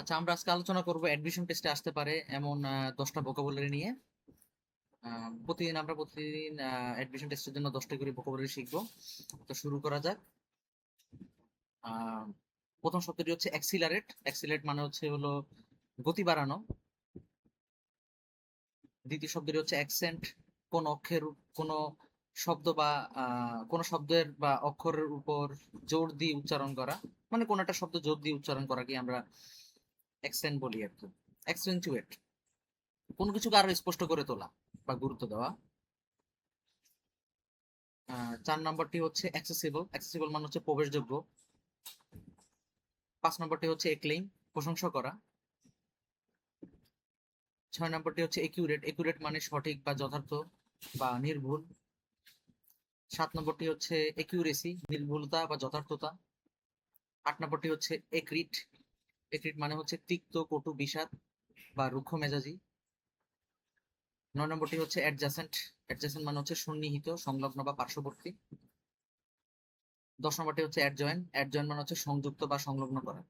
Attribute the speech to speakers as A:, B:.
A: আচ্ছা, আমরা আজকে আলোচনা করব অ্যাডমিশন টেস্টে আসতে পারে এমন 10টা ভোকাবুলারি নিয়ে। প্রতিদিন অ্যাডমিশন টেস্টের জন্য 10টা করে ভোকাবুলারি শিখবো। তো শুরু করা যাক। আহ, প্রথম শব্দটি হচ্ছে অ্যাক্সিলারেট। অ্যাক্সিলারেট মানে হলো গতি বাড়ানো। দ্বিতীয় শব্দটি হচ্ছে অ্যাকসেন্ট। কোন অক্ষরের কোন শব্দ বা কোন শব্দের বা অক্ষরের উপর জোর দিয়ে উচ্চারণ করা, মানে কোন একটা শব্দ জোর দিয়ে উচ্চারণ করাকে আমরা অ্যাকসেন্ট বলি আর কি। অ্যাকসেন্টুয়েট, কোনো কিছুকে আরো স্পষ্ট করে তোলা বা গুরুত্ব দেওয়া। 4 নম্বরটি হচ্ছে অ্যাক্সেসিবল। অ্যাক্সেসিবল মানে হচ্ছে প্রবেশযোগ্য। 5 নম্বরটি হচ্ছে এক্লেইম, প্রশংসা করা। 6 নম্বরটি হচ্ছে একিউরেট। একিউরেট মানে সঠিক বা যথার্থ বা নির্ভুল। 7 নম্বরটি হচ্ছে একিউরেসি, নির্ভুলতা বা যথার্থতা। 8 নম্বরটি হচ্ছে একরিট। একরিট মানে হচ্ছে তিক্ত, কটু, বিষাদ বা রুক্ষ মেজাজি। 9 নম্বরটি হচ্ছে অ্যাডজাসেন্ট। অ্যাডজাসেন্ট মানে হচ্ছে সন্নিহিত, সংলগ্ন বা পার্শ্ববর্তী। 10 নম্বরটি হচ্ছে অ্যাডজয়েন্ট। অ্যাডজয়েন্ট মানে হচ্ছে সংযুক্ত বা সংলগ্ন করা।